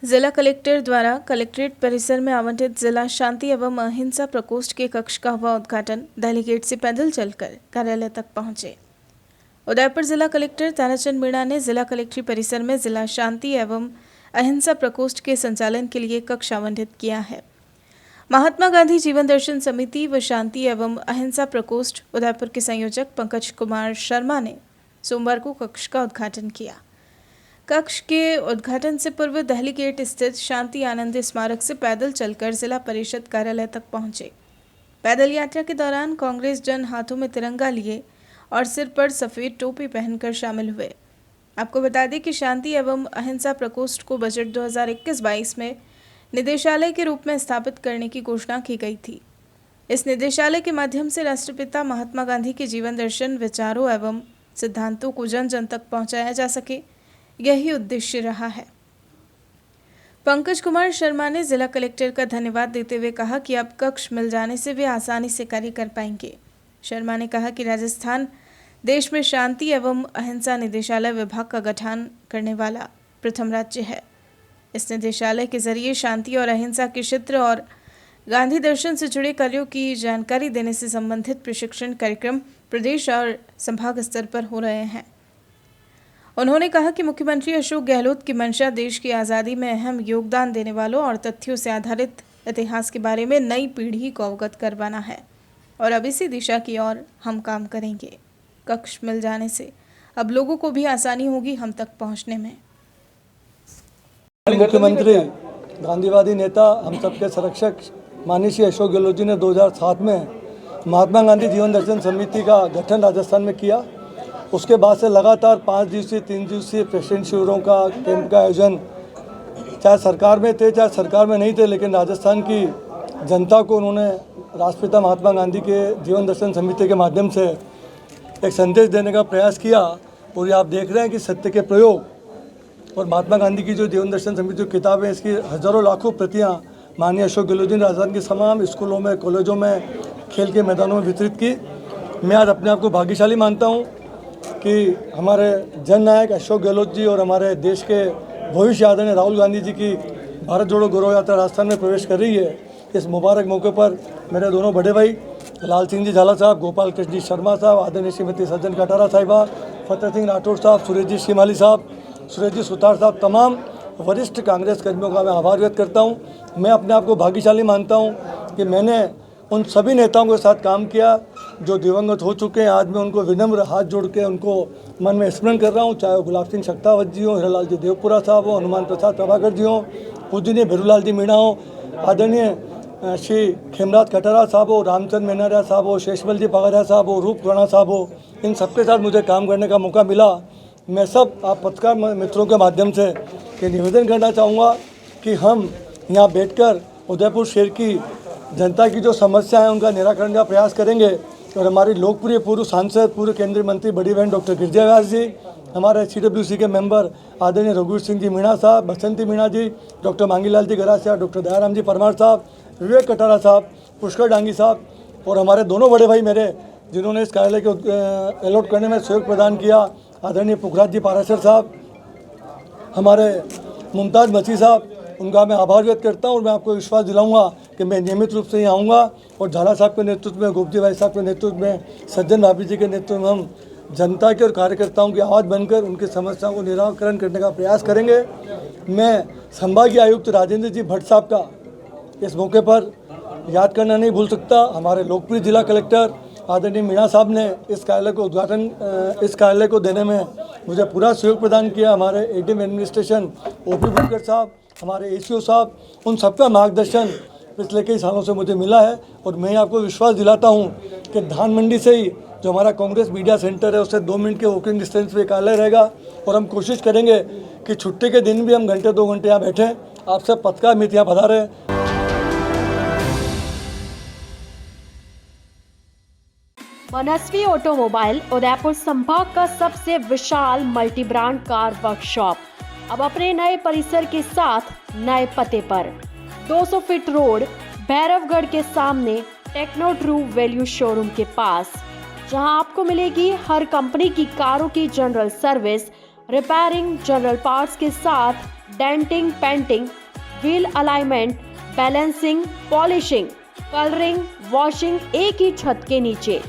जिला कलेक्टर द्वारा कलेक्ट्रेट परिसर में आवंटित जिला शांति एवं अहिंसा प्रकोष्ठ के कक्ष का हुआ उद्घाटन। दिल्ली गेट से पैदल चलकर कार्यालय तक पहुंचे। उदयपुर जिला कलेक्टर ताराचंद मीणा ने जिला कलेक्ट्री परिसर में जिला शांति एवं अहिंसा प्रकोष्ठ के संचालन के लिए कक्ष आवंटित किया है। महात्मा गांधी जीवन दर्शन समिति व शांति एवं अहिंसा प्रकोष्ठ उदयपुर के संयोजक पंकज कुमार शर्मा ने सोमवार को कक्ष का उद्घाटन किया। कक्ष के उद्घाटन से पूर्व दिल्ली गेट स्थित शांति आनंद स्मारक से पैदल चलकर जिला परिषद कार्यालय तक पहुंचे। पैदल यात्रा के दौरान कांग्रेस जन हाथों में तिरंगा लिए और सिर पर सफेद टोपी पहनकर शामिल हुए। आपको बता दें कि शांति एवं अहिंसा प्रकोष्ठ को बजट 2021-22 में निदेशालय के रूप में स्थापित करने की घोषणा की गई थी। इस निदेशालय के माध्यम से राष्ट्रपिता महात्मा गांधी के जीवन दर्शन, विचारों एवं सिद्धांतों को जन जन तक पहुंचाया जा सके, यही उद्देश्य रहा है। पंकज कुमार शर्मा ने जिला कलेक्टर का धन्यवाद देते हुए कहा कि अब कक्ष मिल जाने से वे आसानी से कार्य कर पाएंगे। शर्मा ने कहा कि राजस्थान देश में शांति एवं अहिंसा निदेशालय विभाग का गठन करने वाला प्रथम राज्य है। इस निदेशालय के जरिए शांति और अहिंसा के क्षेत्र और गांधी दर्शन से जुड़े कार्यों की जानकारी देने से संबंधित प्रशिक्षण कार्यक्रम प्रदेश और संभाग स्तर पर हो रहे हैं। उन्होंने कहा कि मुख्यमंत्री अशोक गहलोत की मंशा देश की आज़ादी में अहम योगदान देने वालों और तथ्यों से आधारित इतिहास के बारे में नई पीढ़ी को अवगत करवाना है और अब इसी दिशा की ओर हम काम करेंगे। कक्ष मिल जाने से अब लोगों को भी आसानी होगी हम तक पहुंचने में। मुख्यमंत्री गांधीवादी नेता हम सबके संरक्षक माननीय श्री अशोक गहलोत जी ने 2007 में महात्मा गांधी जीवन दर्शन समिति का गठन राजस्थान में किया। उसके बाद से लगातार 5 दिवसीय 3 दिवसीय प्रेसिडेंट शिविरों का कैंप का आयोजन, चाहे सरकार में थे चाहे सरकार में नहीं थे, लेकिन राजस्थान की जनता को उन्होंने राष्ट्रपिता महात्मा गांधी के जीवन दर्शन समिति के माध्यम से एक संदेश देने का प्रयास किया। और ये आप देख रहे हैं कि सत्य के प्रयोग और महात्मा गांधी की जो जीवन दर्शन समिति जो किताब है, इसकी हज़ारों लाखों प्रतियाँ माननीय अशोक गहलोत जी ने राजस्थान के तमाम स्कूलों में, कॉलेजों में, खेल के मैदानों में वितरित की। मैं आज अपने आप को भाग्यशाली मानता हूँ कि हमारे जननायक अशोक गहलोत जी और हमारे देश के भविष्य आदरणीय राहुल गांधी जी की भारत जोड़ो गौरव यात्रा राजस्थान में प्रवेश कर रही है। इस मुबारक मौके पर मेरे दोनों बड़े भाई लाल सिंह जी झाला साहब, गोपाल कृष्ण जी शर्मा साहब, आदरणीय श्रीमती सज्जन कटारा साहिबा, फतेह सिंह राठौर साहब, सुरेश जी शिमाली साहब, सुरेश जी सुतार साहब, तमाम वरिष्ठ कांग्रेस कर्मियों का मैं आभार व्यक्त करता हूँ। मैं अपने आप को भाग्यशाली मानता हूँ कि मैंने उन सभी नेताओं के साथ काम किया जो दिवंगत हो चुके हैं। आज मैं उनको विनम्र हाथ जोड़ के उनको मन में स्मरण कर रहा हूँ, चाहे वो गुलाब सिंह शक्तावत जी हो, हीरालाल जी देवपुरा साहब हो, हनुमान प्रसाद प्रभाकर जी हो, पूजनीय भीरूलाल जी मीणा हो, आदरणीय श्री खेमराज कटारा साहब हो, रामचंद्र मेनारिया साहब हो, शेषमल जी पगारिया साहब हो, रूप राणा साहब हो, इन सबके साथ मुझे काम करने का मौका मिला। मैं सब आप पत्रकार मित्रों के माध्यम से निवेदन करना चाहूँगा कि हम यहाँ बैठकर उदयपुर शहर की जनता की जो समस्या है उनका निराकरण का प्रयास करेंगे। और हमारी लोकप्रिय पूर्व सांसद, पूर्व केंद्रीय मंत्री बड़ी बहन डॉक्टर गिरिजा व्यास जी, हमारे CWC के मेंबर आदरणीय रघुवीर सिंह जी मीणा साहब, बसंती मीणा जी, डॉक्टर मांगीलाल जी गरासिया, डॉक्टर दयाराम जी परमार साहब, विवेक कटारा साहब, पुष्कर डांगी साहब और हमारे दोनों बड़े भाई मेरे जिन्होंने इस कार्यालय को अलॉट करने में सहयोग प्रदान किया, आदरणीय पुखराज जी पाराशर साहब, हमारे मुमताज़ मसी साहब, उनका मैं आभार व्यक्त करता हूँ। और मैं आपको विश्वास दिलाऊंगा कि मैं नियमित रूप से यहाँ आऊँगा और झाला साहब के नेतृत्व में, गोपजी भाई साहब के नेतृत्व में, सज्जन भाभी जी के नेतृत्व में हम जनता के और कार्यकर्ताओं की आवाज़ बनकर उनकी समस्याओं को निराकरण करने का प्रयास करेंगे। मैं संभागीय आयुक्त राजेंद्र जी भट्ट साहब का इस मौके पर याद करना नहीं भूल सकता। हमारे लोकप्रिय जिला कलेक्टर आदरणीय मीणा साहब ने इस कार्यालय को देने में मुझे पूरा सहयोग प्रदान किया। हमारे ADM एडमिनिस्ट्रेशन OP बुटकर साहब, हमारे ACO साहब, उन सबका मार्गदर्शन पिछले कई सालों से मुझे मिला है। और मैं आपको विश्वास दिलाता हूं कि धान मंडी से ही जो हमारा कांग्रेस मीडिया सेंटर है उससे 2 मिनट के वॉकिंग डिस्टेंस पे कार्यालय रहेगा। और हम कोशिश करेंगे कि छुट्टी के दिन भी हम घंटे 2 घंटे यहाँ बैठें। आप सब पत्रकार मित्र यहाँ पधारें। मनस्वी ऑटोमोबाइल उदयपुर संभाग का सबसे विशाल मल्टी ब्रांड कार वर्कशॉप अब अपने नए परिसर के साथ नए पते पर 200 फीट रोड, भैरवगढ़ के सामने टेक्नो ट्रू वैल्यू शोरूम के पास, जहां आपको मिलेगी हर कंपनी की कारों की general service, repairing, general parts के साथ denting, painting, wheel alignment, balancing, polishing, colouring, washing एक ही छत के नीचे।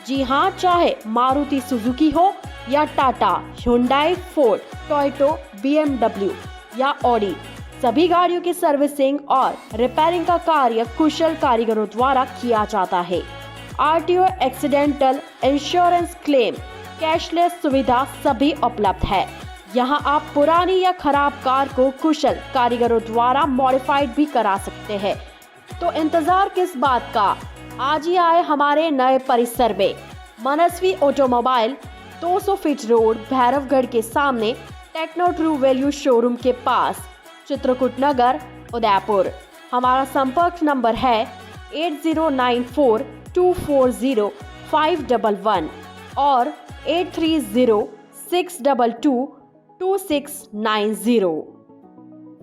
जी हाँ, चाहे मारुति सुजुकी हो या Tata, Hyundai, Ford, Toyota, BMW या ऑडी, सभी गाड़ियों की सर्विसिंग और रिपेयरिंग का कार्य कुशल कारीगरों द्वारा किया जाता है। RTO, accidental insurance claim, cashless सुविधा सभी उपलब्ध है। यहाँ आप पुरानी या खराब कार को कुशल कारीगरों द्वारा मॉडिफाइड भी करा सकते हैं। तो इंतजार किस बात का, आज ही आए हमारे नए परिसर में। मनस्वी ऑटोमोबाइल, 200 फीट रोड, भैरवगढ़ के सामने, टेक्नो ट्रू वैल्यू शोरूम के पास, चित्रकूट नगर, उदयपुर। हमारा संपर्क नंबर है 8094240511 और 8306222690।